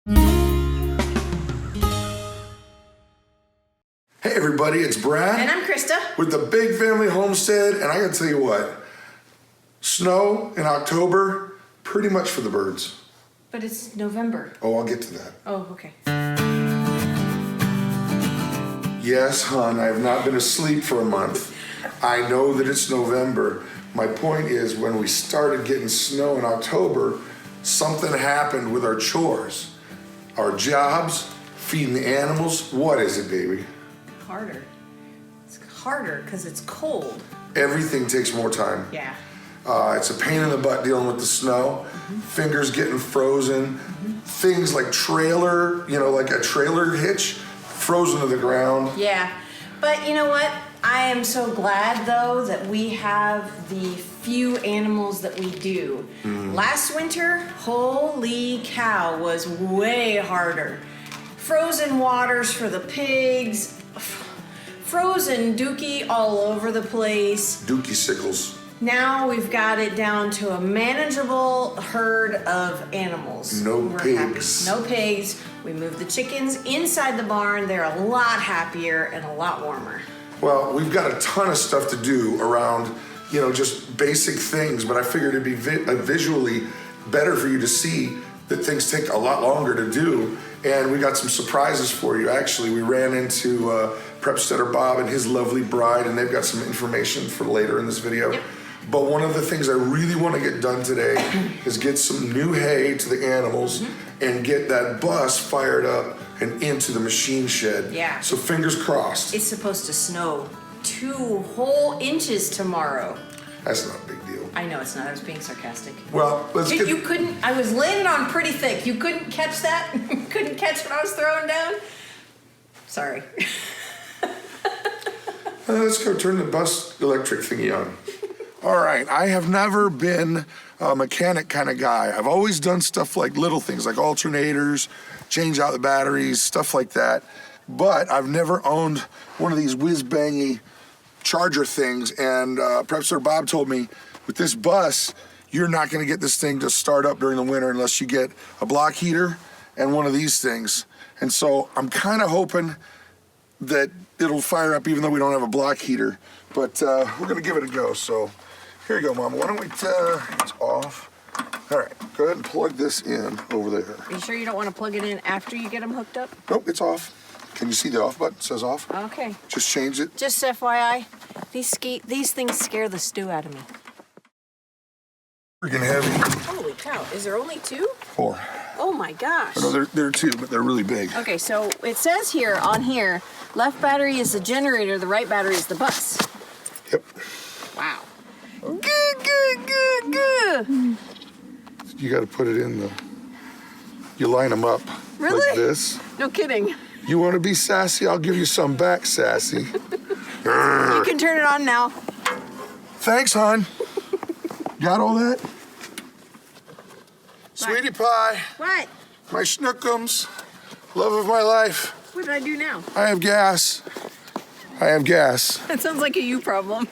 Hey everybody, it's Brad. And I'm Christa. With the Big Family Homestead, and I gotta tell you what, snow in October, pretty much for the birds. But it's November. Oh, I'll get to that. Oh, okay. Yes, hon, I have not been asleep for a month. I know that it's November. My point is, when we started getting snow in October, something happened with our chores. Our jobs, feeding the animals. What is it, baby? Harder. It's harder because it's cold. Everything takes more time. Yeah. It's a pain in the butt dealing with the snow. Fingers getting frozen. Things like like a trailer hitch, frozen to the ground. Yeah. But you know what? I am so glad though that we have the few animals that we do. Last winter, holy cow, was way harder. Frozen waters for the pigs, frozen dookie all over the place. Dookie sickles. Now we've got it down to a manageable herd of animals. No pigs. No pigs. We moved the chickens inside the barn. They're a lot happier and a lot warmer. Well, we've got a ton of stuff to do around, just basic things, but I figured it'd be visually better for you to see that things take a lot longer to do. And we got some surprises for you. Actually, we ran into Prepsteader Bob and his lovely bride, and they've got some information for later in this video. Yep. But one of the things I really want to get done today is get some new hay to the animals and get that bus fired up and into the machine shed. Yeah. So fingers crossed. It's supposed to snow 2 whole inches tomorrow. That's not a big deal. I know it's not. I was being sarcastic. Well, let's get... You couldn't... I was laying it on pretty thick. You couldn't catch that? You couldn't catch what I was throwing down? Sorry. Let's go turn the bus electric thingy on. All right, I have never been a mechanic kind of guy. I've always done stuff like little things like alternators, change out the batteries, stuff like that. But I've never owned one of these whiz-bangy charger things. And Prepster Bob told me, with this bus, you're not gonna get this thing to start up during the winter unless you get a block heater and one of these things. And so I'm kind of hoping that it'll fire up even though we don't have a block heater. But we're gonna give it a go. So here you go, Mama. Why don't we, it's off. All right, go ahead and plug this in over there. Are you sure you don't want to plug it in after you get them hooked up? Nope, it's off. Can you see the off button? It says off. Okay. Just change it. Just FYI, these things scare the stew out of me. Freaking heavy. Holy cow, is there only 2? 4. Oh my gosh. No, there are 2, but they're really big. Okay, so it says here, on here, left battery is the generator, the right battery is the bus. Yep. Wow. Good. You got to put it in the, you line them up. Really? Like this. No kidding. You want to be sassy? I'll give you some back, sassy. You can turn it on now. Thanks, hon. Got all that? Sweetie pie. What? My schnookums. Love of my life. What did I do now? I have gas. That sounds like a you problem.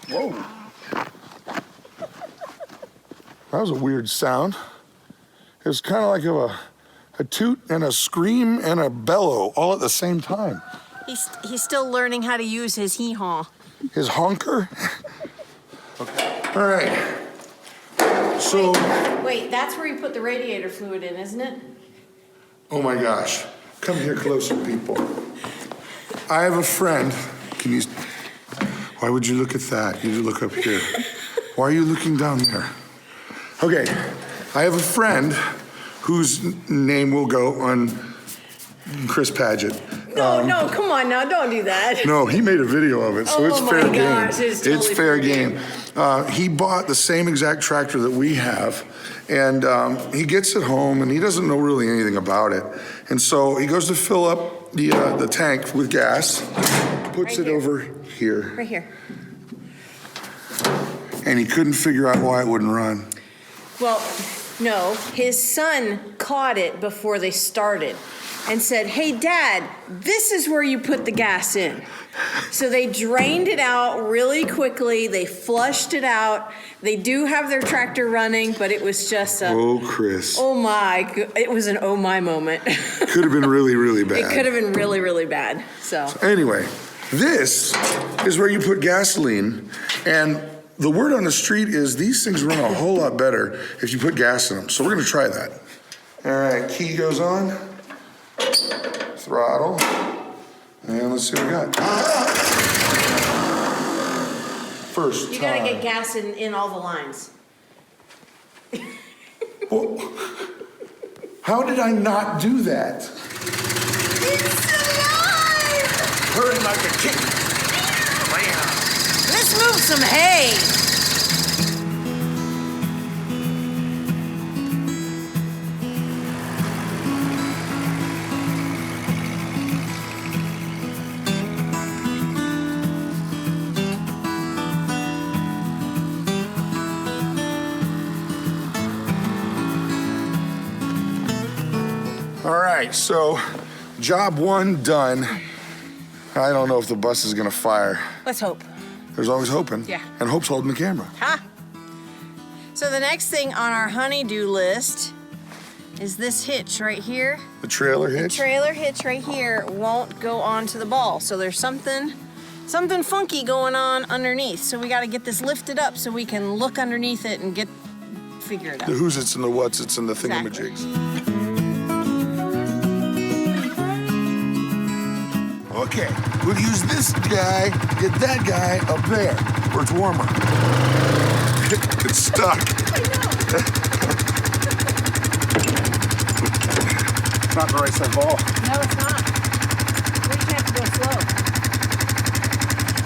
Whoa. That was a weird sound. It was kind of like a toot and a scream and a bellow all at the same time. He's still learning how to use his hee-haw. His honker? Okay. All right. So. Wait, that's where you put the radiator fluid in, isn't it? Oh my gosh. Come here closer, people. I have a friend. Why would you look at that? You look up here. Why are you looking down there? Okay. I have a friend whose name will go on Chris Paget. No, come on now, don't do that. No, he made a video of it, so it's fair game. Gosh, it's fair game. He bought the same exact tractor that we have, and he gets it home, and he doesn't know really anything about it. And so he goes to fill up the tank with gas, puts it over here. Right here. And he couldn't figure out why it wouldn't run. Well, No, his son caught it before they started and said, "Hey, Dad, this is where you put the gas in." So they drained it out really quickly. They flushed it out. They do have their tractor running, but it was just a, Oh, Chris. oh my, it was an oh my moment. Could have been really, really bad. It could have been really, really bad. So Anyway, this is where you put gasoline, and the word on the street is these things run a whole lot better if you put gas in them. So we're gonna try that. All right, key goes on, throttle, and let's see what we got. First you time. gotta get gas in all the lines. Well, how did I not do that? It's alive! Hurry like a king. Let's move some hay. All right, so job one done. I don't know if the bus is gonna fire. Let's hope. There's always hoping. Yeah. And hope's holding the camera. Ha! So the next thing on our honey-do list is this hitch right here. The trailer hitch. The trailer hitch right here won't go onto the ball. So there's something funky going on underneath. So we gotta get this lifted up so we can look underneath it and figure it out. The who's it's and the what's it's and the Exactly. thingamajigs. Okay, we'll use this guy, get that guy up there where it's warmer. It's stuck. It's not the right side ball. No, it's not. We just have to go slow.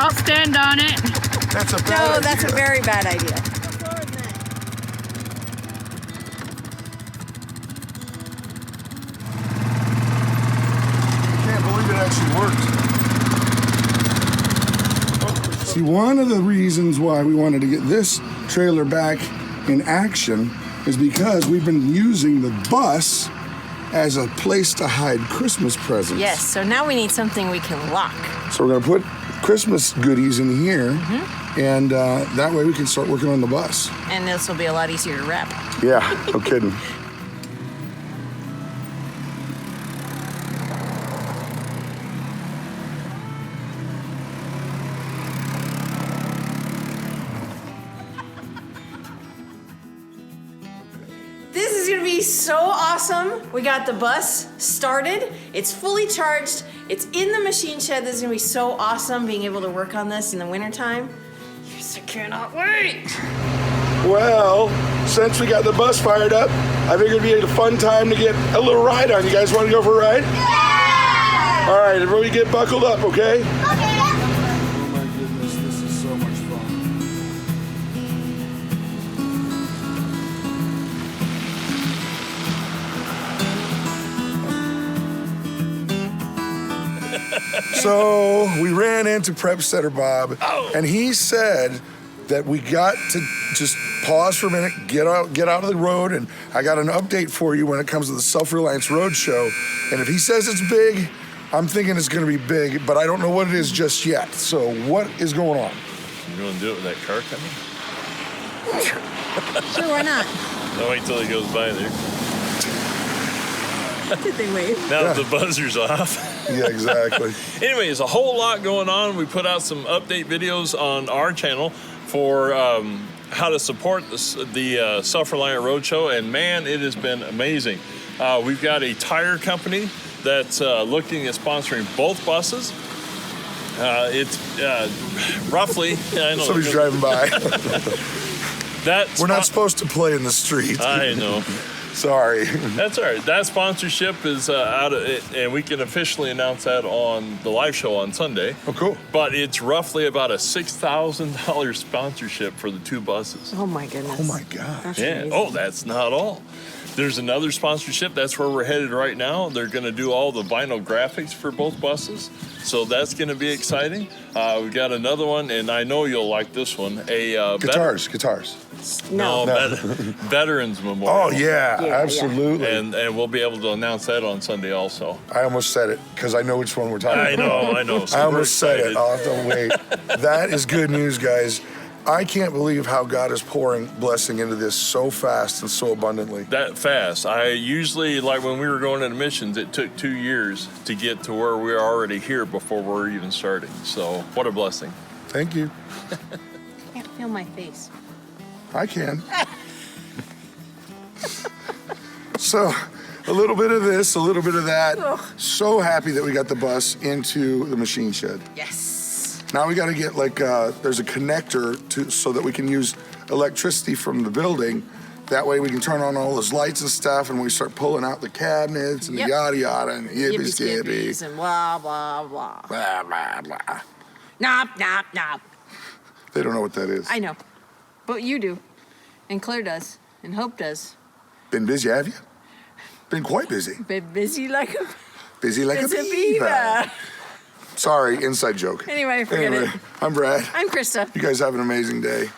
I'll stand on it. That's a bad No, idea. that's a very bad idea. Can't believe it actually worked. See, one of the reasons why we wanted to get this trailer back in action is because we've been using the bus as a place to hide Christmas presents. Yes, so now we need something we can lock. So we're gonna put Christmas goodies in here, and that way we can start working on the bus. And this will be a lot easier to wrap. Yeah, no kidding. This is gonna be so awesome. We got the bus started. It's fully charged. It's in the machine shed. This is gonna be so awesome being able to work on this in the wintertime. Yes, I cannot wait. Well, since we got the bus fired up, I figured it'd be a fun time to get a little ride on. You guys want to go for a ride? Yeah! All right, everybody get buckled up, okay? Okay. Oh my goodness, this is so much fun. So we ran into Prep Setter Bob, and he said that we got to just pause for a minute, get out of the road, and I got an update for you when it comes to the SelfReliance Roadshow. And if he says it's big, I'm thinking it's going to be big, but I don't know what it is just yet. So what is going on? You want to do it with that car coming? Sure, why not? I'll wait till he goes by there. Did they wave? Now Yeah. that the buzzer's off. Yeah, exactly. Anyway, there's a whole lot going on. We put out some update videos on our channel for how to support the Self-Reliant Roadshow, and man, it has been amazing. We've got a tire company that's looking at sponsoring both buses. It's roughly, I know. Somebody's driving by. We're not spot- supposed to play in the street. I know. Sorry. That's all right. That sponsorship is out of it, and we can officially announce that on the live show on Sunday. Oh, cool. But it's roughly about a $6,000 sponsorship for the two buses. Oh my goodness. Oh my God. That's Yeah. amazing. Oh, that's not all. There's another sponsorship. That's where we're headed right now. They're going to do all the vinyl graphics for both buses. So that's going to be exciting. We've got another one, and I know you'll like this one. Guitars. Veterans Memorial. Oh, yeah, absolutely. And we'll be able to announce that on Sunday also. I almost said it because I know which one we're talking about. I know. So I almost said it. I'll have to wait. That is good news, guys. I can't believe how God is pouring blessing into this so fast and so abundantly. That fast. I usually, like when we were going into missions, it took 2 years to get to where we're already here before we're even starting. So what a blessing. Thank you. I can't feel my face. I can. So, a little bit of this, a little bit of that. So happy that we got the bus into the machine shed. Yes. Now we got to get there's a connector so that we can use electricity from the building. That way we can turn on all those lights and stuff, and we start pulling out the cabinets and the yada yada and the yippee skibbies and blah blah blah. Blah blah blah. Nop. They don't know what that is. I know, but you do, and Claire does, and Hope does. Been busy, have you? Been quite busy. Been busy like a beaver. Sorry, inside joke. Anyway, forget it. I'm Brad. I'm Krista. You guys have an amazing day.